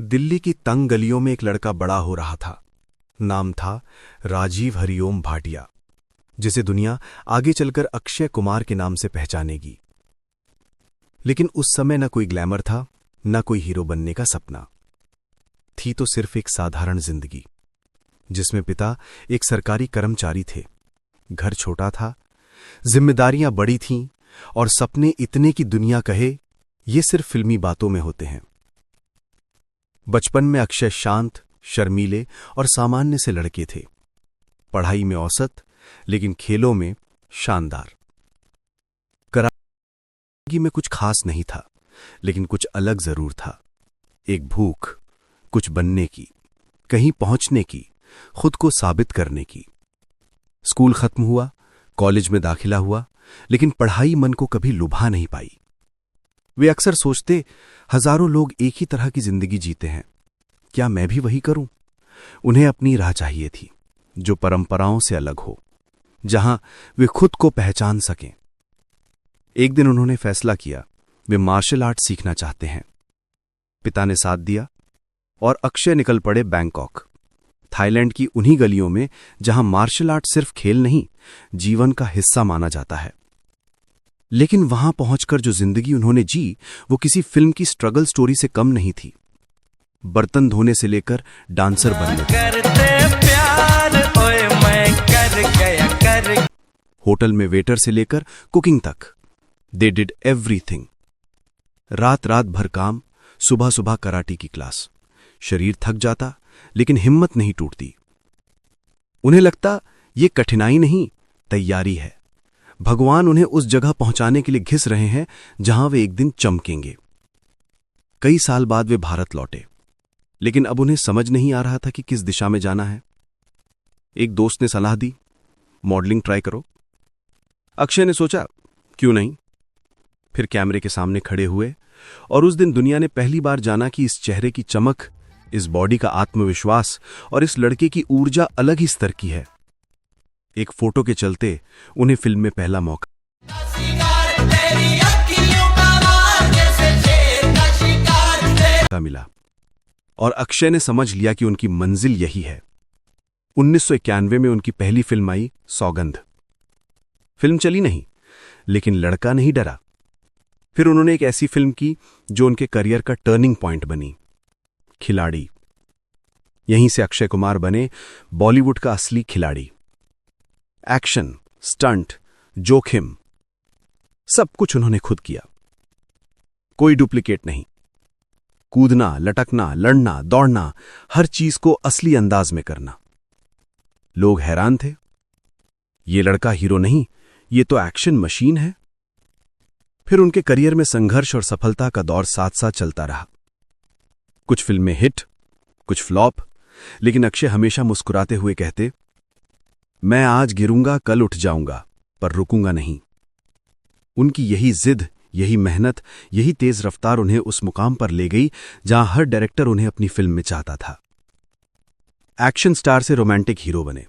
दिल्ली की तंग गलियों में एक लड़का बड़ा हो रहा था। नाम था राजीव हरिओम भाटिया, जिसे दुनिया आगे चलकर अक्षय कुमार के नाम से पहचानेगी। लेकिन उस समय न कोई ग्लैमर था, न कोई हीरो बनने का सपना। थी तो सिर्फ एक साधारण जिंदगी, जिसमें पिता एक सरकारी कर्मचारी थे, घर छोटा था, जिम्मेदारियां बड़ी थीं और सपने इतने की दुनिया कहे ये सिर्फ फिल्मी बातों में होते हैं। बचपन में अक्षय शांत, शर्मीले और सामान्य से लड़के थे। पढ़ाई में औसत, लेकिन खेलों में शानदार। कराटे में कुछ खास नहीं था, लेकिन कुछ अलग जरूर था। एक भूख, कुछ बनने की, कहीं पहुंचने की, खुद को साबित करने की। स्कूल खत्म हुआ, कॉलेज में दाखिला हुआ, लेकिन पढ़ाई मन को कभी लुभा नहीं पाई। वे अक्सर सोचते, हजारों लोग एक ही तरह की जिंदगी जीते हैं, क्या मैं भी वही करूं? उन्हें अपनी राह चाहिए थी, जो परंपराओं से अलग हो, जहां वे खुद को पहचान सकें। एक दिन उन्होंने फैसला किया, वे मार्शल आर्ट सीखना चाहते हैं। पिता ने साथ दिया और अक्षय निकल पड़े बैंकॉक, थाईलैंड की उन्हीं गलियों में जहां मार्शल आर्ट सिर्फ खेल नहीं, जीवन का हिस्सा माना जाता है। लेकिन वहां पहुंचकर जो जिंदगी उन्होंने जी, वो किसी फिल्म की स्ट्रगल स्टोरी से कम नहीं थी। बर्तन धोने से लेकर डांसर बनने तक, होटल में वेटर से लेकर कुकिंग तक, दे डिड एवरीथिंग। रात रात भर काम, सुबह सुबह कराटे की क्लास। शरीर थक जाता, लेकिन हिम्मत नहीं टूटती। उन्हें लगता ये कठिनाई नहीं, तैयारी है। भगवान उन्हें उस जगह पहुंचाने के लिए घिस रहे हैं जहां वे एक दिन चमकेंगे। कई साल बाद वे भारत लौटे, लेकिन अब उन्हें समझ नहीं आ रहा था कि किस दिशा में जाना है। एक दोस्त ने सलाह दी, मॉडलिंग ट्राई करो। अक्षय ने सोचा, क्यों नहीं। फिर कैमरे के सामने खड़े हुए और उस दिन दुनिया ने पहली बार जाना कि इस चेहरे की चमक, इस बॉडी का आत्मविश्वास और इस लड़के की ऊर्जा अलग ही स्तर की है। एक फोटो के चलते उन्हें फिल्म में पहला मौका मिला और अक्षय ने समझ लिया कि उनकी मंजिल यही है। 1991 में उनकी पहली फिल्म आई, सौगंध। फिल्म चली नहीं, लेकिन लड़का नहीं डरा। फिर उन्होंने एक ऐसी फिल्म की जो उनके करियर का टर्निंग पॉइंट बनी, खिलाड़ी। यहीं से अक्षय कुमार बने बॉलीवुड का असली खिलाड़ी। एक्शन, स्टंट, जोखिम, सब कुछ उन्होंने खुद किया। कोई डुप्लीकेट नहीं। कूदना, लटकना, लड़ना, दौड़ना, हर चीज को असली अंदाज में करना। लोग हैरान थे, ये लड़का हीरो नहीं, ये तो एक्शन मशीन है। फिर उनके करियर में संघर्ष और सफलता का दौर साथ साथ चलता रहा। कुछ फिल्में हिट, कुछ फ्लॉप, लेकिन अक्षय हमेशा मुस्कुराते हुए कहते, मैं आज गिरूंगा, कल उठ जाऊंगा, पर रुकूंगा नहीं। उनकी यही जिद, यही मेहनत, यही तेज रफ्तार उन्हें उस मुकाम पर ले गई जहां हर डायरेक्टर उन्हें अपनी फिल्म में चाहता था। एक्शन स्टार से रोमांटिक हीरो बने।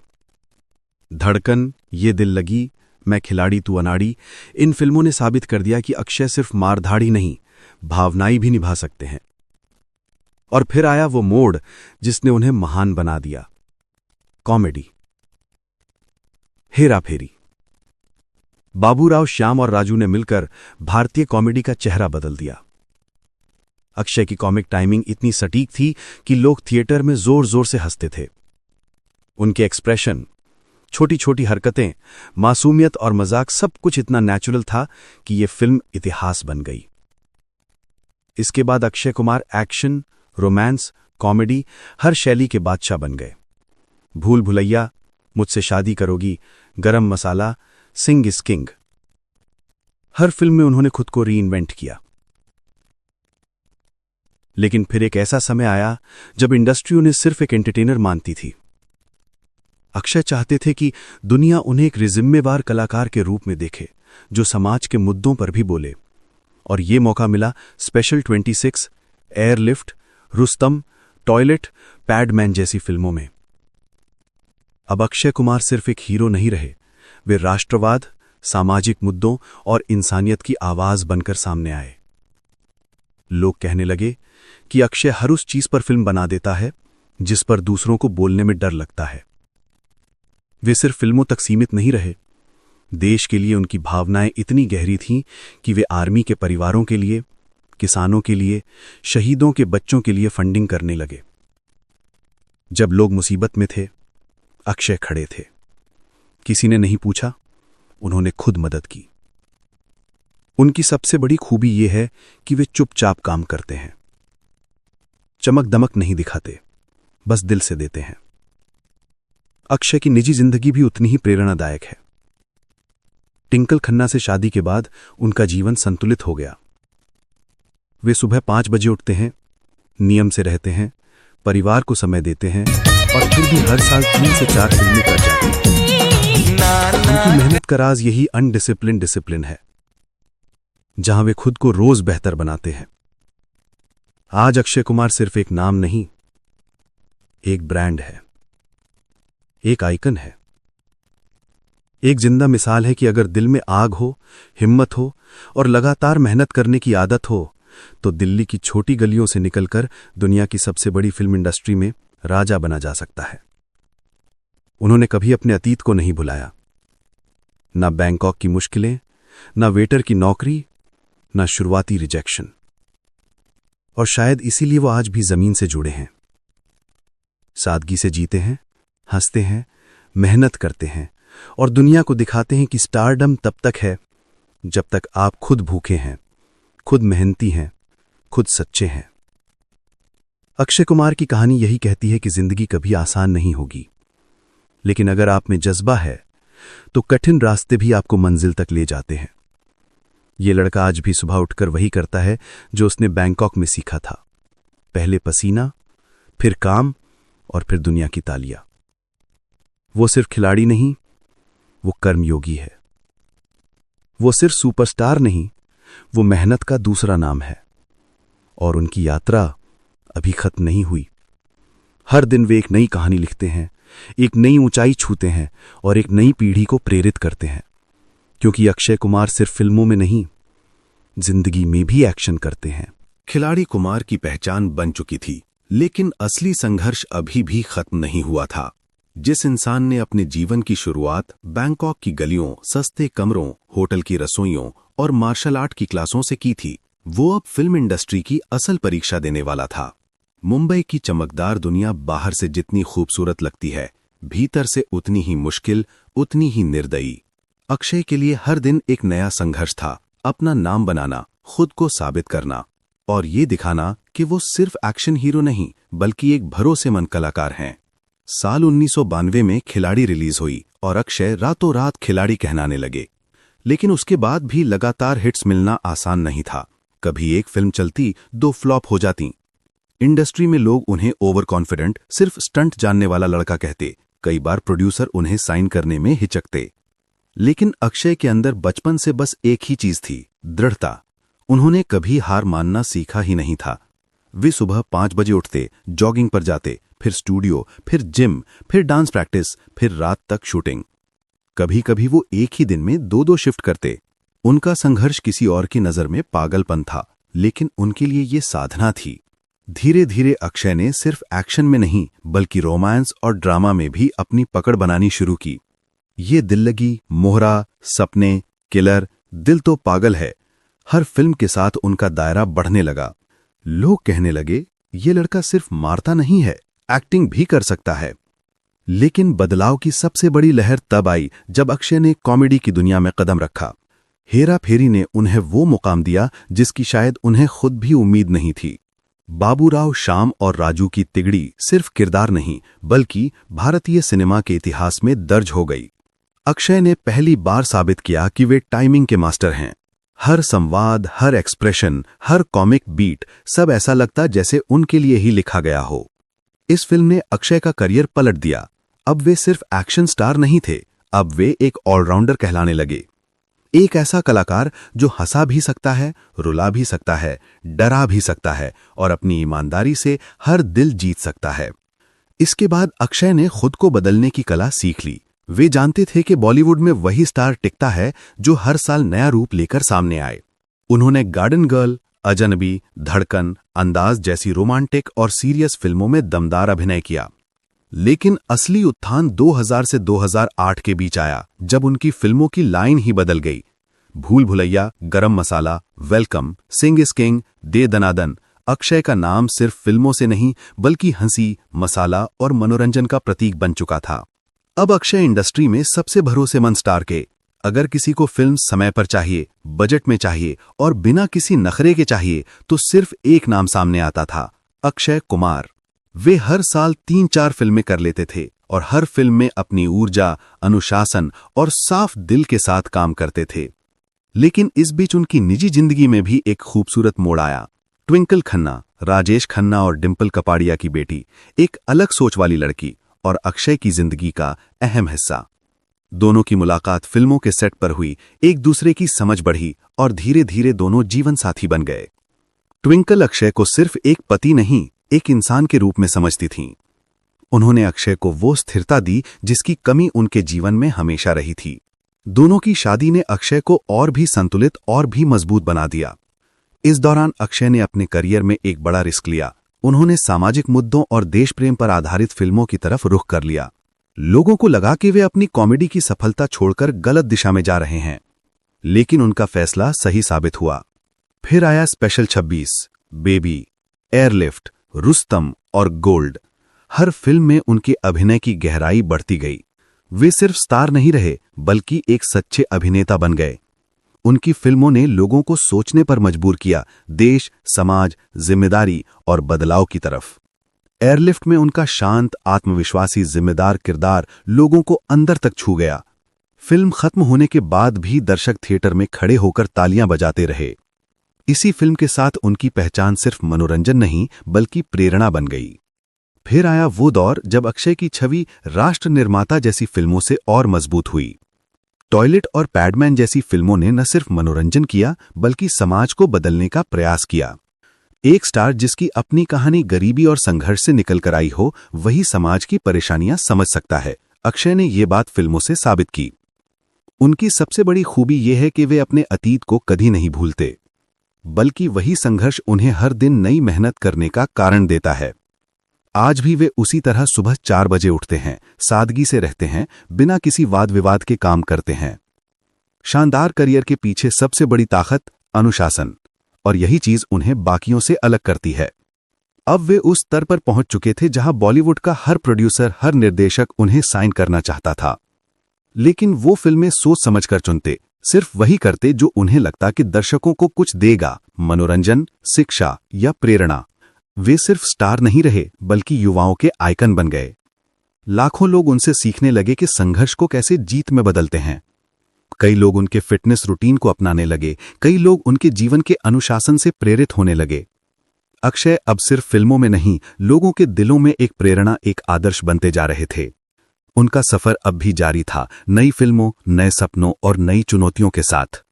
धड़कन, ये दिल लगी, मैं खिलाड़ी तू अनाड़ी, इन फिल्मों ने साबित कर दिया कि अक्षय सिर्फ मारधाड़ी नहीं, भावनाएं भी निभा सकते हैं। और फिर आया वो मोड़ जिसने उन्हें महान बना दिया, कॉमेडी। हेरा फेरी। बाबूराव, श्याम और राजू ने मिलकर भारतीय कॉमेडी का चेहरा बदल दिया। अक्षय की कॉमिक टाइमिंग इतनी सटीक थी कि लोग थिएटर में जोर जोर से हंसते थे। उनके एक्सप्रेशन, छोटी छोटी हरकतें, मासूमियत और मजाक, सब कुछ इतना नेचुरल था कि यह फिल्म इतिहास बन गई। इसके बाद Akshay Kumar action, romance, comedy, हर शैली के बादशाह बन गए। भूल भुलैया, मुझसे शादी करोगी, गरम मसाला, सिंह इज किंग, हर फिल्म में उन्होंने खुद को रीइन्वेंट किया। लेकिन फिर एक ऐसा समय आया जब इंडस्ट्री उन्हें सिर्फ एक एंटरटेनर मानती थी। अक्षय चाहते थे कि दुनिया उन्हें एक जिम्मेवार कलाकार के रूप में देखे, जो समाज के मुद्दों पर भी बोले। और ये मौका मिला special 26, airlift, Rustam, toilet, Padman जैसी फिल्मों में। अब अक्षय कुमार सिर्फ एक हीरो नहीं रहे, वे राष्ट्रवाद, सामाजिक मुद्दों और इंसानियत की आवाज बनकर सामने आए। लोग कहने लगे कि अक्षय हर उस चीज पर फिल्म बना देता है जिस पर दूसरों को बोलने में डर लगता है। वे सिर्फ फिल्मों तक सीमित नहीं रहे। देश के लिए उनकी भावनाएं इतनी गहरी थीं कि वे आर्मी के परिवारों के लिए, किसानों के लिए, शहीदों के बच्चों के लिए फंडिंग करने लगे। जब लोग मुसीबत में थे, अक्षय खड़े थे। किसी ने नहीं पूछा, उन्होंने खुद मदद की। उनकी सबसे बड़ी खूबी यह है कि वे चुपचाप काम करते हैं। चमक दमक नहीं दिखाते, बस दिल से देते हैं। अक्षय की निजी जिंदगी भी उतनी ही प्रेरणादायक है। टिंकल खन्ना से शादी के बाद उनका जीवन संतुलित हो गया। वे सुबह 5 बजे उठते हैं, नियम से रहते हैं, परिवार को समय देते हैं और फिर भी हर साल 3 से 4 फिल्में कर जाते हैं। उनकी मेहनत का राज यही डिसिप्लिन है, जहां वे खुद को रोज बेहतर बनाते हैं। आज अक्षय कुमार सिर्फ एक नाम नहीं, एक ब्रांड है, एक आइकन है, एक जिंदा मिसाल है कि अगर दिल में आग हो, हिम्मत हो और लगातार मेहनत करने की आदत हो तो दिल्ली की छोटी गलियों से निकलकर दुनिया की सबसे बड़ी फिल्म इंडस्ट्री में राजा बना जा सकता है। उन्होंने कभी अपने अतीत को नहीं भुलाया, ना बैंकॉक की मुश्किलें, ना वेटर की नौकरी, ना शुरुआती रिजेक्शन। और शायद इसीलिए वो आज भी जमीन से जुड़े हैं। सादगी से जीते हैं, हंसते हैं, मेहनत करते हैं और दुनिया को दिखाते हैं कि स्टारडम तब तक है जब तक आप खुद भूखे हैं, खुद मेहनती हैं, खुद सच्चे हैं। अक्षय कुमार की कहानी यही कहती है कि जिंदगी कभी आसान नहीं होगी, लेकिन अगर आप में जज्बा है तो कठिन रास्ते भी आपको मंजिल तक ले जाते हैं। ये लड़का आज भी सुबह उठकर वही करता है जो उसने बैंकॉक में सीखा था। पहले पसीना, फिर काम और फिर दुनिया की तालियां। वो सिर्फ खिलाड़ी नहीं, वो कर्मयोगी है। वो सिर्फ सुपरस्टार नहीं, वो मेहनत का दूसरा नाम है। और उनकी यात्रा अभी खत्म नहीं हुई। हर दिन वे एक नई कहानी लिखते हैं, एक नई ऊंचाई छूते हैं और एक नई पीढ़ी को प्रेरित करते हैं। क्योंकि अक्षय कुमार सिर्फ फिल्मों में नहीं, जिंदगी में भी एक्शन करते हैं। खिलाड़ी कुमार की पहचान बन चुकी थी, लेकिन असली संघर्ष अभी भी खत्म नहीं हुआ था। जिस इंसान ने अपने जीवन की शुरुआत बैंकॉक की गलियों, सस्ते कमरों, होटल की रसोइयों और मार्शल आर्ट की क्लासों से की थी, वो अब फिल्म इंडस्ट्री की असल परीक्षा देने वाला था। मुंबई की चमकदार दुनिया बाहर से जितनी खूबसूरत लगती है, भीतर से उतनी ही मुश्किल, उतनी ही निर्दयी। अक्षय के लिए हर दिन एक नया संघर्ष था, अपना नाम बनाना, खुद को साबित करना और ये दिखाना कि वो सिर्फ एक्शन हीरो नहीं बल्कि एक भरोसेमंद कलाकार हैं। साल 1992 में खिलाड़ी रिलीज हुई और अक्षय रातों रात खिलाड़ी कहलाने लगे। लेकिन उसके बाद भी लगातार हिट्स मिलना आसान नहीं था। कभी एक फिल्म चलती, 2 फ्लॉप हो जाती। इंडस्ट्री में लोग उन्हें ओवर कॉन्फिडेंट, सिर्फ स्टंट जानने वाला लड़का कहते। कई बार प्रोड्यूसर उन्हें साइन करने में हिचकते। लेकिन अक्षय के अंदर बचपन से बस एक ही चीज थी, दृढ़ता। उन्होंने कभी हार मानना सीखा ही नहीं था। वे सुबह 5 बजे उठते, जॉगिंग पर जाते, फिर स्टूडियो, फिर जिम, फिर डांस प्रैक्टिस, फिर रात तक शूटिंग। कभी कभी वो एक ही दिन में 2-2 शिफ्ट करते। उनका संघर्ष किसी और की नजर में पागलपन था, लेकिन उनके लिए ये साधना थी। धीरे धीरे अक्षय ने सिर्फ एक्शन में नहीं बल्कि रोमांस और ड्रामा में भी अपनी पकड़ बनानी शुरू की। ये दिल लगी, मोहरा, सपने, किलर, दिल तो पागल है, हर फिल्म के साथ उनका दायरा बढ़ने लगा। लोग कहने लगे, ये लड़का सिर्फ मारता नहीं है, एक्टिंग भी कर सकता है। लेकिन बदलाव की सबसे बड़ी लहर तब आई जब अक्षय ने कॉमेडी की दुनिया में कदम रखा। हेरा फेरी ने उन्हें वो मुकाम दिया जिसकी शायद उन्हें खुद भी उम्मीद नहीं थी। बाबूराव, श्याम और राजू की तिगड़ी सिर्फ किरदार नहीं बल्कि भारतीय सिनेमा के इतिहास में दर्ज हो गई। अक्षय ने पहली बार साबित किया कि वे टाइमिंग के मास्टर हैं। हर संवाद, हर एक्सप्रेशन, हर कॉमिक बीट, सब ऐसा लगता जैसे उनके लिए ही लिखा गया हो। इस फिल्म ने अक्षय का करियर पलट दिया। अब वे सिर्फ एक्शन स्टार नहीं थे, अब वे एक ऑलराउंडर कहलाने लगे। एक ऐसा कलाकार जो हंसा भी सकता है, रुला भी सकता है, डरा भी सकता है और अपनी ईमानदारी से हर दिल जीत सकता है। इसके बाद अक्षय ने खुद को बदलने की कला सीख ली। वे जानते थे कि बॉलीवुड में वही स्टार टिकता है जो हर साल नया रूप लेकर सामने आए। उन्होंने गार्डन गर्ल, अजनबी, धड़कन, अंदाज जैसी रोमांटिक और सीरियस फिल्मों में दमदार अभिनय किया। लेकिन असली उत्थान 2000 से 2008 के बीच आया, जब उनकी फिल्मों की लाइन ही बदल गई। भूल भुलैया, गरम मसाला, वेलकम, सिंह इज किंग, दे दनादन, अक्षय का नाम सिर्फ फिल्मों से नहीं बल्कि हंसी, मसाला और मनोरंजन का प्रतीक बन चुका था। अब अक्षय इंडस्ट्री में सबसे भरोसेमंद स्टार के। अगर किसी को फिल्म समय पर चाहिए, बजट में चाहिए और बिना किसी नखरे के चाहिए, तो सिर्फ एक नाम सामने आता था, अक्षय कुमार। वे हर साल 3-4 फिल्में कर लेते थे और हर फिल्म में अपनी ऊर्जा, अनुशासन और साफ दिल के साथ काम करते थे। लेकिन इस बीच उनकी निजी जिंदगी में भी एक खूबसूरत मोड़ आया। ट्विंकल खन्ना, राजेश खन्ना और डिंपल कपाड़िया की बेटी, एक अलग सोच वाली लड़की और अक्षय की जिंदगी का अहम हिस्सा। दोनों की मुलाकात फिल्मों के सेट पर हुई, एक दूसरे की समझ बढ़ी और धीरे धीरे दोनों जीवन साथी बन गए। ट्विंकल अक्षय को सिर्फ एक पति नहीं, एक इंसान के रूप में समझती थीं। उन्होंने अक्षय को वो स्थिरता दी जिसकी कमी उनके जीवन में हमेशा रही थी। दोनों की शादी ने अक्षय को और भी संतुलित और भी मजबूत बना दिया। इस दौरान अक्षय ने अपने करियर में एक बड़ा रिस्क लिया। उन्होंने सामाजिक मुद्दों और देश प्रेम पर आधारित फिल्मों की तरफ रुख कर लिया। लोगों को लगा कि वे अपनी कॉमेडी की सफलता छोड़कर गलत दिशा में जा रहे हैं, लेकिन उनका फैसला सही साबित हुआ। फिर आया स्पेशल 26, बेबी, एयरलिफ्ट, रुस्तम और गोल्ड। हर फिल्म में उनके अभिनय की गहराई बढ़ती गई। वे सिर्फ स्टार नहीं रहे बल्कि एक सच्चे अभिनेता बन गए। उनकी फिल्मों ने लोगों को सोचने पर मजबूर किया, देश, समाज, जिम्मेदारी और बदलाव की तरफ। एयरलिफ्ट में उनका शांत, आत्मविश्वासी, जिम्मेदार किरदार लोगों को अंदर तक छू गया। फिल्म खत्म होने के बाद भी दर्शक थिएटर में खड़े होकर तालियां बजाते रहे। इसी फिल्म के साथ उनकी पहचान सिर्फ मनोरंजन नहीं बल्कि प्रेरणा बन गई। फिर आया वो दौर जब अक्षय की छवि राष्ट्र निर्माता जैसी फिल्मों से और मजबूत हुई। टॉयलेट और पैडमैन जैसी फिल्मों ने न सिर्फ मनोरंजन किया बल्कि समाज को बदलने का प्रयास किया। एक स्टार जिसकी अपनी कहानी गरीबी और संघर्ष से निकल कर आई हो, वही समाज की परेशानियां समझ सकता है। अक्षय ने ये बात फिल्मों से साबित की। उनकी सबसे बड़ी खूबी यह है कि वे अपने अतीत को कभी नहीं भूलते, बल्कि वही संघर्ष उन्हें हर दिन नई मेहनत करने का कारण देता है। आज भी वे उसी तरह सुबह 4 बजे उठते हैं, सादगी से रहते हैं, बिना किसी वाद विवाद के काम करते हैं। शानदार करियर के पीछे सबसे बड़ी ताकत अनुशासन, और यही चीज उन्हें बाकियों से अलग करती है। अब वे उस स्तर पर पहुंच चुके थे जहां बॉलीवुड का हर प्रोड्यूसर, हर निर्देशक उन्हें साइन करना चाहता था। लेकिन वो फिल्में सोच समझकर चुनते, सिर्फ वही करते जो उन्हें लगता कि दर्शकों को कुछ देगा, मनोरंजन, शिक्षा या प्रेरणा। वे सिर्फ स्टार नहीं रहे बल्कि युवाओं के आइकन बन गए। लाखों लोग उनसे सीखने लगे कि संघर्ष को कैसे जीत में बदलते हैं। कई लोग उनके फिटनेस रूटीन को अपनाने लगे, कई लोग उनके जीवन के अनुशासन से प्रेरित होने लगे। अक्षय अब सिर्फ फिल्मों में नहीं, लोगों के दिलों में एक प्रेरणा, एक आदर्श बनते जा रहे थे। उनका सफर अब भी जारी था, नई फिल्मों, नए सपनों और नई चुनौतियों के साथ।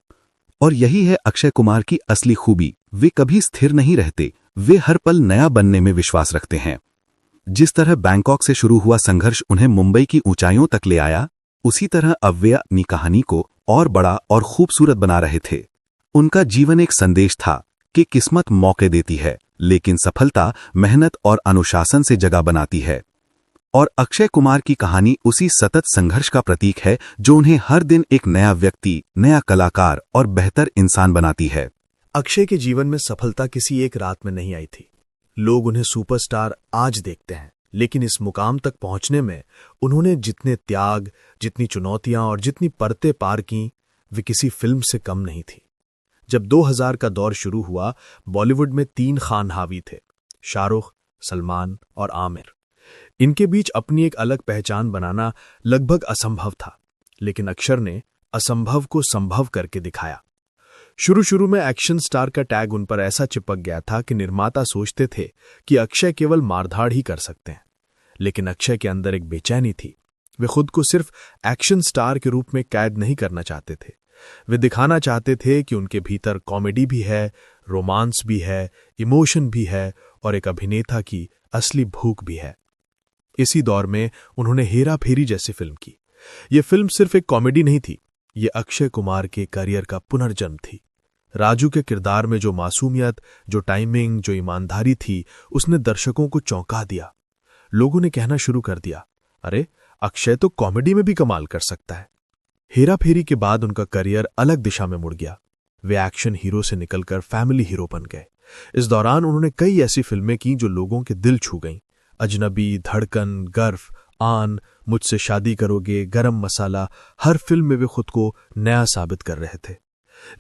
और यही है अक्षय कुमार की असली खूबी। वे कभी स्थिर नहीं रहते, वे हर पल नया बनने में विश्वास रखते हैं। जिस तरह बैंकॉक से शुरू हुआ संघर्ष उन्हें मुंबई की ऊंचाइयों तक ले आया, उसी तरह अब वे अपनी कहानी को और बड़ा और खूबसूरत बना रहे थे। उनका जीवन एक संदेश था कि किस्मत मौके देती है, लेकिन सफलता मेहनत और अनुशासन से जगह बनाती है। और अक्षय कुमार की कहानी उसी सतत संघर्ष का प्रतीक है जो उन्हें हर दिन एक नया व्यक्ति, नया कलाकार और बेहतर इंसान बनाती है। अक्षय के जीवन में सफलता किसी एक रात में नहीं आई थी। लोग उन्हें सुपरस्टार आज देखते हैं, लेकिन इस मुकाम तक पहुंचने में उन्होंने जितने त्याग, जितनी चुनौतियां और जितनी परतें पार की, वे किसी फिल्म से कम नहीं थी। जब 2000 का दौर शुरू हुआ, बॉलीवुड में 3 खान हावी थे, शाहरुख, सलमान और आमिर। इनके बीच अपनी एक अलग पहचान बनाना लगभग असंभव था, लेकिन अक्षय ने असंभव को संभव करके दिखाया। शुरू में एक्शन स्टार का टैग उन पर ऐसा चिपक गया था कि निर्माता सोचते थे कि अक्षय केवल मारधाड़ ही कर सकते हैं। लेकिन अक्षय के अंदर एक बेचैनी थी। वे खुद को सिर्फ एक्शन स्टार के रूप में कैद नहीं करना चाहते थे। वे दिखाना चाहते थे कि उनके भीतर कॉमेडी भी है, रोमांस भी है, इमोशन भी है और एक अभिनेता की असली भूख भी है। इसी दौर में उन्होंने हेरा फेरी जैसी फिल्म की। यह फिल्म सिर्फ एक कॉमेडी नहीं थी, ये अक्षय कुमार के करियर का पुनर्जन्म थी। राजू के किरदार में जो मासूमियत, जो टाइमिंग, जो ईमानदारी थी, उसने दर्शकों को चौंका दिया। लोगों ने कहना शुरू कर दिया, अरे अक्षय तो कॉमेडी में भी कमाल कर सकता है। हेरा फेरी के बाद उनका करियर अलग दिशा में मुड़ गया। वे एक्शन हीरो से निकलकर फैमिली हीरो बन गए। इस दौरान उन्होंने कई ऐसी फिल्में की जो लोगों के दिल छू गईं। अजनबी, धड़कन, गर्व, आन, मुझसे शादी करोगे, गरम मसाला, हर फिल्म में वे खुद को नया साबित कर रहे थे।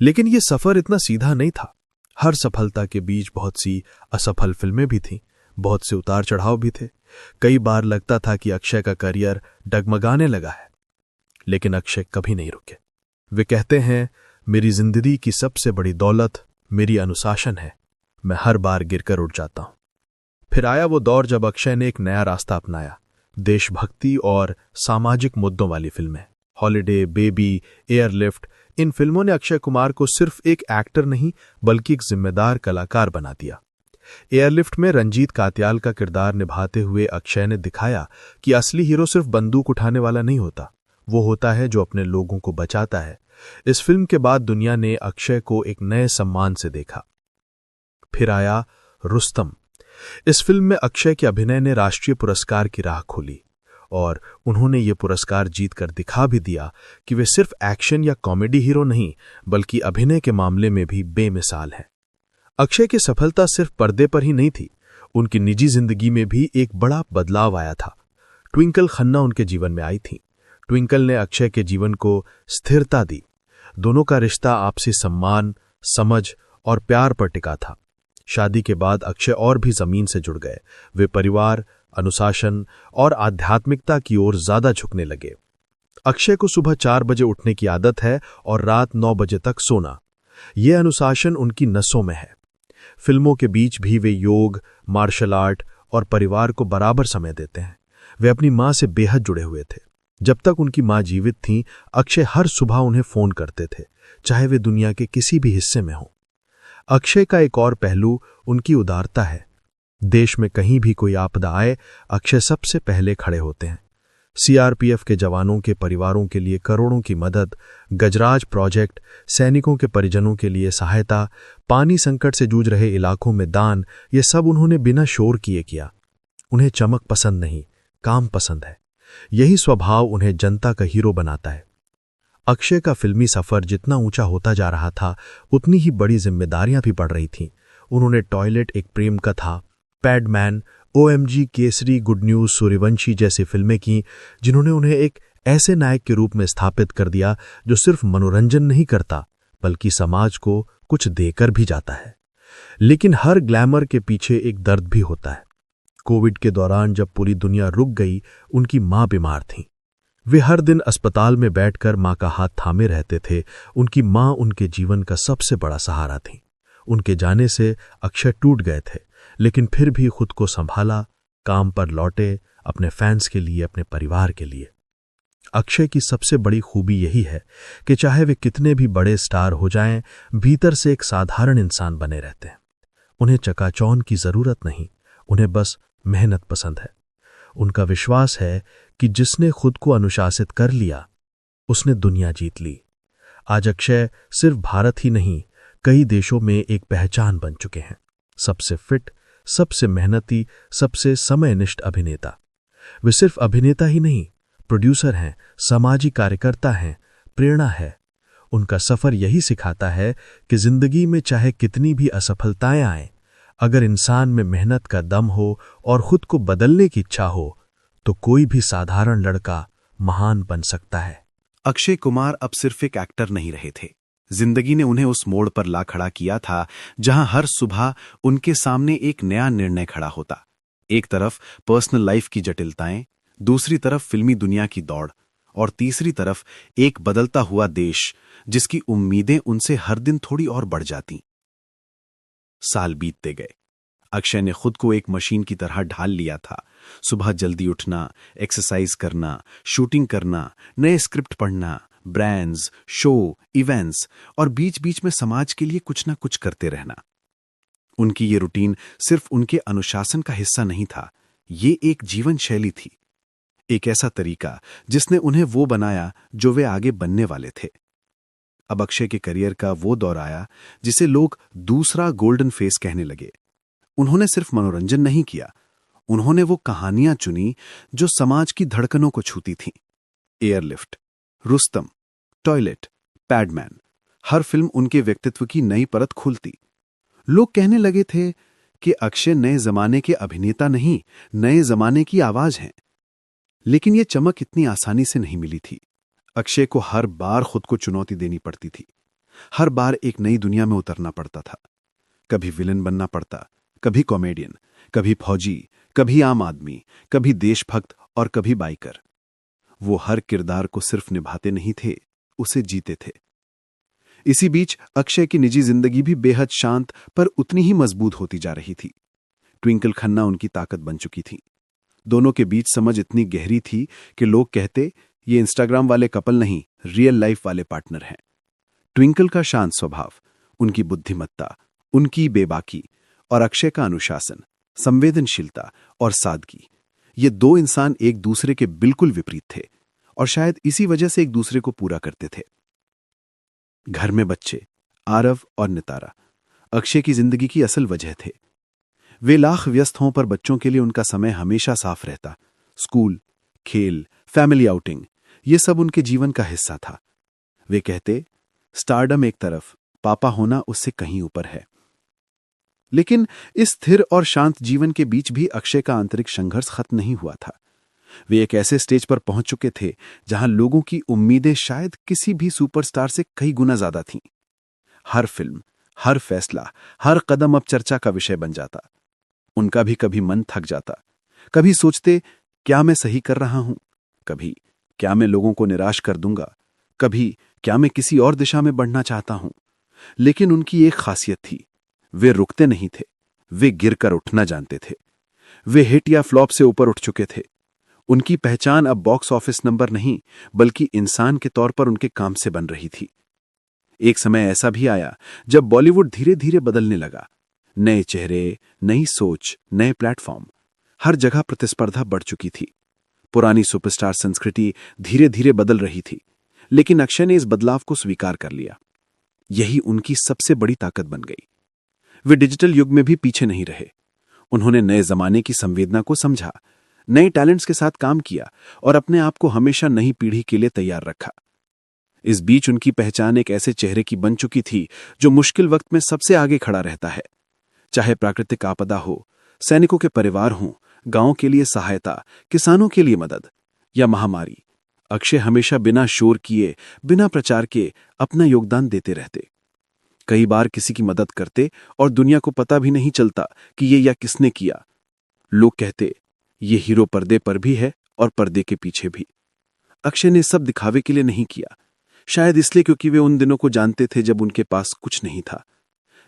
लेकिन यह सफर इतना सीधा नहीं था। हर सफलता के बीच बहुत सी असफल फिल्में भी थीं, बहुत से उतार चढ़ाव भी थे। कई बार लगता था कि अक्षय का करियर डगमगाने लगा है, लेकिन अक्षय कभी नहीं रुके। वे कहते हैं, मेरी जिंदगी की सबसे बड़ी दौलत मेरी अनुशासन है। मैं हर बार गिरकर उठ जाता हूं। फिर आया वो दौर जब अक्षय ने एक नया रास्ता अपनाया। देशभक्ति और सामाजिक मुद्दों वाली फिल्में, हॉलिडे, बेबी, एयरलिफ्ट, इन फिल्मों ने अक्षय कुमार को सिर्फ एक एक्टर नहीं बल्कि एक जिम्मेदार कलाकार बना दिया। एयरलिफ्ट में रंजीत कात्याल का किरदार निभाते हुए अक्षय ने दिखाया कि असली हीरो सिर्फ बंदूक उठाने वाला नहीं होता, वो होता है जो अपने लोगों को बचाता है। इस फिल्म के बाद दुनिया ने अक्षय को एक नए सम्मान से देखा। फिर आया रुस्तम। इस फिल्म में अक्षय के अभिनय ने राष्ट्रीय पुरस्कार की राह खोली और उन्होंने ये पुरस्कार जीतकर दिखा भी दिया कि वे सिर्फ एक्शन या कॉमेडी हीरो नहीं बल्कि अभिनय के मामले में भी बेमिसाल हैं। अक्षय की सफलता सिर्फ पर्दे पर ही नहीं थी, उनकी निजी जिंदगी में भी एक बड़ा बदलाव आया था। ट्विंकल खन्ना उनके जीवन में आई थी। ट्विंकल ने अक्षय के जीवन को स्थिरता दी। दोनों का रिश्ता आपसी सम्मान, समझ और प्यार पर टिका था। शादी के बाद अक्षय और भी जमीन से जुड़ गए। वे परिवार, अनुशासन और आध्यात्मिकता की ओर ज्यादा झुकने लगे। अक्षय को सुबह 4 बजे उठने की आदत है और रात 9 बजे तक सोना। यह अनुशासन उनकी नसों में है। फिल्मों के बीच भी वे योग, मार्शल आर्ट और परिवार को बराबर समय देते हैं। वे अपनी मां से बेहद जुड़े हुए थे। जब तक उनकी मां जीवित थीं, अक्षय हर सुबह उन्हें फोन करते थे, चाहे वे दुनिया के किसी भी हिस्से में हों। अक्षय का एक और पहलू उनकी उदारता है। देश में कहीं भी कोई आपदा आए, अक्षय सबसे पहले खड़े होते हैं। सीआरपीएफ के जवानों के परिवारों के लिए करोड़ों की मदद, गजराज प्रोजेक्ट, सैनिकों के परिजनों के लिए सहायता, पानी संकट से जूझ रहे इलाकों में दान, ये सब उन्होंने बिना शोर किए किया। उन्हें चमक पसंद नहीं, काम पसंद है। यही स्वभाव उन्हें जनता का हीरो बनाता है। अक्षय का फिल्मी सफर जितना ऊंचा होता जा रहा था, उतनी ही बड़ी जिम्मेदारियां भी बढ़ रही थीं। उन्होंने टॉयलेट एक प्रेम कथा, Padman, OMG, Kesari, good news, Suryavanshi जैसी फिल्में की, जिन्होंने उन्हें एक ऐसे नायक के रूप में स्थापित कर दिया जो सिर्फ मनोरंजन नहीं करता बल्कि समाज को कुछ देकर भी जाता है। लेकिन हर ग्लैमर के पीछे एक दर्द भी होता है। कोविड के दौरान जब पूरी दुनिया रुक गई, उनकी मां बीमार थीं। वे हर दिन अस्पताल में बैठकर मां का हाथ थामे रहते थे। उनकी मां उनके जीवन का सबसे बड़ा सहारा थी। उनके जाने से अक्षय टूट गए थे, लेकिन फिर भी खुद को संभाला, काम पर लौटे, अपने फैंस के लिए, अपने परिवार के लिए। अक्षय की सबसे बड़ी खूबी यही है कि चाहे वे कितने भी बड़े स्टार हो जाएं, भीतर से एक साधारण इंसान बने रहते हैं। उन्हें चकाचौंध की जरूरत नहीं, उन्हें बस मेहनत पसंद है। उनका विश्वास है कि जिसने खुद को अनुशासित कर लिया, उसने दुनिया जीत ली। आज अक्षय सिर्फ भारत ही नहीं, कई देशों में एक पहचान बन चुके हैं। सबसे फिट, सबसे मेहनती, सबसे समयनिष्ठ अभिनेता। वे सिर्फ अभिनेता ही नहीं, प्रोड्यूसर हैं, सामाजिक कार्यकर्ता हैं, प्रेरणा है। उनका सफर यही सिखाता है कि जिंदगी में चाहे कितनी भी असफलताएं आएं, अगर इंसान में मेहनत का दम हो और खुद को बदलने की इच्छा हो, तो कोई भी साधारण लड़का महान बन सकता है। अक्षय कुमार अब सिर्फ एक एक्टर नहीं रहे थे। जिंदगी ने उन्हें उस मोड़ पर ला खड़ा किया था जहां हर सुबह उनके सामने एक नया निर्णय खड़ा होता। एक तरफ पर्सनल लाइफ की जटिलताएं, दूसरी तरफ फिल्मी दुनिया की दौड़ और तीसरी तरफ एक बदलता हुआ देश जिसकी उम्मीदें उनसे हर दिन थोड़ी और बढ़ जाती। साल बीतते गए। अक्षय ने खुद को एक मशीन की तरह ढाल लिया था। सुबह जल्दी उठना, एक्सरसाइज करना, शूटिंग करना, नए स्क्रिप्ट पढ़ना, ब्रांड्स, शो, इवेंट्स और बीच बीच में समाज के लिए कुछ ना कुछ करते रहना। उनकी ये रूटीन सिर्फ उनके अनुशासन का हिस्सा नहीं था, ये एक जीवन शैली थी, एक ऐसा तरीका जिसने उन्हें वो बनाया जो वे आगे बनने वाले थे। अब अक्षय के करियर का वो दौर आया जिसे लोग दूसरा गोल्डन फेस कहने लगे। उन्होंने सिर्फ मनोरंजन नहीं किया, उन्होंने वो कहानियां चुनी जो समाज की धड़कनों को छूती थीं। एयरलिफ्ट, रुस्तम, टॉयलेट, पैडमैन, हर फिल्म उनके व्यक्तित्व की नई परत खोलती। लोग कहने लगे थे कि अक्षय नए जमाने के अभिनेता नहीं, नए जमाने की आवाज हैं। लेकिन यह चमक इतनी आसानी से नहीं मिली थी। अक्षय को हर बार खुद को चुनौती देनी पड़ती थी, हर बार एक नई दुनिया में उतरना पड़ता था। कभी विलन बनना पड़ता, कभी कॉमेडियन, कभी फौजी, कभी आम आदमी, कभी देशभक्त और कभी बाइकर। वो हर किरदार को सिर्फ निभाते नहीं थे, उसे जीते थे। इसी बीच अक्षय की निजी जिंदगी भी बेहद शांत पर उतनी ही मजबूत होती जा रही थी। ट्विंकल खन्ना उनकी ताकत बन चुकी थी। दोनों के बीच समझ इतनी गहरी थी कि लोग कहते ये इंस्टाग्राम वाले कपल नहीं, रियल लाइफ वाले पार्टनर हैं। ट्विंकल का शांत स्वभाव, उनकी बुद्धिमत्ता, उनकी बेबाकी और अक्षय का अनुशासन, संवेदनशीलता और सादगी, ये दो इंसान एक दूसरे के बिल्कुल विपरीत थे और शायद इसी वजह से एक दूसरे को पूरा करते थे। घर में बच्चे, आरव और नितारा अक्षय की जिंदगी की असल वजह थे। वे लाख व्यस्त हों पर बच्चों के लिए उनका समय हमेशा साफ रहता। स्कूल, खेल, फैमिली आउटिंग, ये सब उनके जीवन का हिस्सा था। वे कहते, स्टारडम एक तरफ, पापा होना उससे कहीं ऊपर है। लेकिन इस स्थिर और शांत जीवन के बीच भी अक्षय का आंतरिक संघर्ष खत्म नहीं हुआ था। वे एक ऐसे स्टेज पर पहुंच चुके थे जहां लोगों की उम्मीदें शायद किसी भी सुपरस्टार से कई गुना ज्यादा थीं। हर फिल्म, हर फैसला, हर कदम अब चर्चा का विषय बन जाता। उनका भी कभी मन थक जाता। कभी सोचते, क्या मैं सही कर रहा हूं? कभी, क्या मैं लोगों को निराश कर दूंगा? कभी, क्या मैं किसी और दिशा में बढ़ना चाहता हूं? लेकिन उनकी एक खासियत थी, वे रुकते नहीं थे, वे गिरकर उठना जानते थे। वे हिट या फ्लॉप से ऊपर उठ चुके थे। उनकी पहचान अब बॉक्स ऑफिस नंबर नहीं, बल्कि इंसान के तौर पर उनके काम से बन रही थी। एक समय ऐसा भी आया जब बॉलीवुड धीरे धीरे बदलने लगा। नए चेहरे, नई सोच, नए प्लेटफॉर्म, हर जगह प्रतिस्पर्धा बढ़ चुकी थी। पुरानी सुपरस्टार संस्कृति धीरे धीरे बदल रही थी, लेकिन अक्षय ने इस बदलाव को स्वीकार कर लिया। यही उनकी सबसे बड़ी ताकत बन गई। वे डिजिटल युग में भी पीछे नहीं रहे। उन्होंने नए जमाने की संवेदना को समझा, नए टैलेंट्स के साथ काम किया और अपने आप को हमेशा नई पीढ़ी के लिए तैयार रखा। इस बीच उनकी पहचान एक ऐसे चेहरे की बन चुकी थी जो मुश्किल वक्त में सबसे आगे खड़ा रहता है। चाहे प्राकृतिक आपदा हो, सैनिकों के परिवार हों, गांव के लिए सहायता, किसानों के लिए मदद या महामारी, अक्षय हमेशा बिना शोर किए, बिना प्रचार के अपना योगदान देते रहते। कई बार किसी की मदद करते और दुनिया को पता भी नहीं चलता कि ये या किसने किया। लोग कहते, ये हीरो पर्दे पर भी है और पर्दे के पीछे भी। अक्षय ने सब दिखावे के लिए नहीं किया, शायद इसलिए क्योंकि वे उन दिनों को जानते थे जब उनके पास कुछ नहीं था।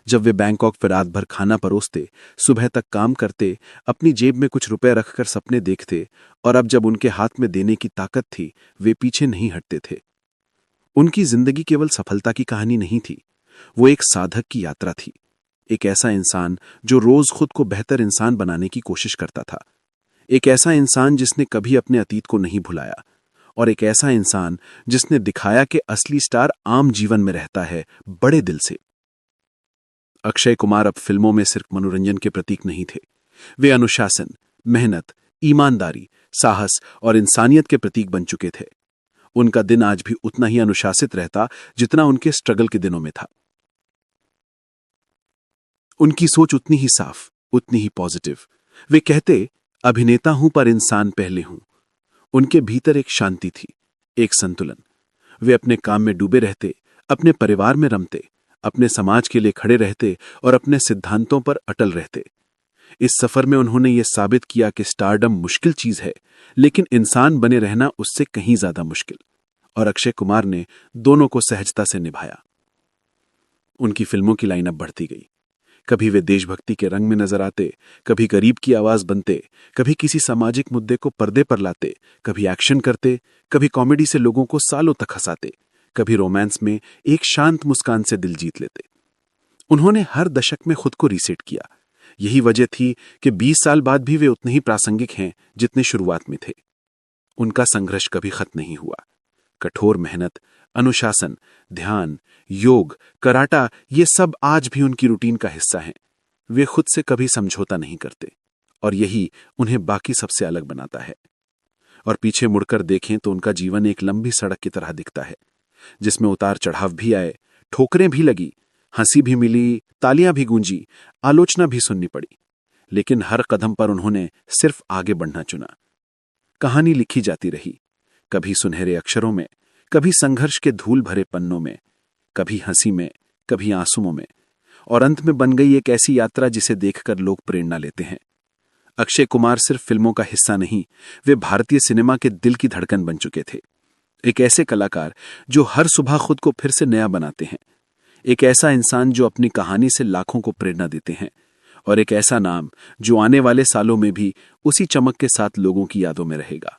जब वे बैंकॉक में रात भर खाना परोसते, सुबह तक काम करते, अपनी जेब में कुछ रुपए रखकर सपने देखते, और अब जब उनके हाथ में देने की ताकत थी, वे पीछे नहीं हटते थे। उनकी जिंदगी केवल सफलता की कहानी नहीं थी, वो एक साधक की यात्रा थी। एक ऐसा इंसान जो रोज खुद को बेहतर इंसान बनाने की कोशिश करता था। एक ऐसा इंसान जिसने कभी अपने अतीत को नहीं भुलाया, और एक ऐसा इंसान जिसने दिखाया कि असली स्टार आम जीवन में रहता है, बड़े दिल से। अक्षय कुमार अब फिल्मों में सिर्फ मनोरंजन के प्रतीक नहीं थे, वे अनुशासन, मेहनत, ईमानदारी, साहस और इंसानियत के प्रतीक बन चुके थे। उनका दिन आज भी उतना ही अनुशासित रहता जितना उनके स्ट्रगल के दिनों में था। उनकी सोच उतनी ही साफ, उतनी ही पॉजिटिव। वे कहते, अभिनेता हूं पर इंसान पहले हूं। उनके भीतर एक शांति थी, एक संतुलन। वे अपने काम में डूबे रहते, अपने परिवार में रमते, अपने समाज के लिए खड़े रहते और अपने सिद्धांतों पर अटल रहते। इस सफर में उन्होंने ये साबित किया कि स्टारडम मुश्किल चीज है, लेकिन इंसान बने रहना उससे कहीं ज्यादा मुश्किल। और अक्षय कुमार ने दोनों को सहजता से निभाया। उनकी फिल्मों की लाइनअप बढ़ती गई। कभी वे देशभक्ति के रंग में नजर आते, कभी गरीब की आवाज बनते, कभी किसी सामाजिक मुद्दे को पर्दे पर लाते, कभी एक्शन करते, कभी कॉमेडी से लोगों को सालों तक हंसाते, कभी रोमांस में एक शांत मुस्कान से दिल जीत लेते। उन्होंने हर दशक में खुद को रीसेट किया। यही वजह थी कि 20 साल बाद भी वे उतने ही प्रासंगिक हैं जितने शुरुआत में थे। उनका संघर्ष कभी खत्म नहीं हुआ। कठोर मेहनत, अनुशासन, ध्यान, योग, कराटा, ये सब आज भी उनकी रूटीन का हिस्सा हैं। वे खुद से कभी समझौता नहीं करते और यही उन्हें बाकी सबसे अलग बनाता है। और पीछे मुड़कर देखें तो उनका जीवन एक लंबी सड़क की तरह दिखता है, जिसमें उतार चढ़ाव भी आए, ठोकरें भी लगी, हंसी भी मिली, तालियां भी गूंजी, आलोचना भी सुननी पड़ी, लेकिन हर कदम पर उन्होंने सिर्फ आगे बढ़ना चुना। कहानी लिखी जाती रही, कभी सुनहरे अक्षरों में, कभी संघर्ष के धूल भरे पन्नों में, कभी हंसी में, कभी आंसुओं में, और अंत में बन गई एक ऐसी यात्रा जिसे देखकर लोग प्रेरणा लेते हैं। अक्षय कुमार सिर्फ फिल्मों का हिस्सा नहीं, वे भारतीय सिनेमा के दिल की धड़कन बन चुके थे। एक ऐसे कलाकार जो हर सुबह खुद को फिर से नया बनाते हैं, एक ऐसा इंसान जो अपनी कहानी से लाखों को प्रेरणा देते हैं, और एक ऐसा नाम जो आने वाले सालों में भी उसी चमक के साथ लोगों की यादों में रहेगा।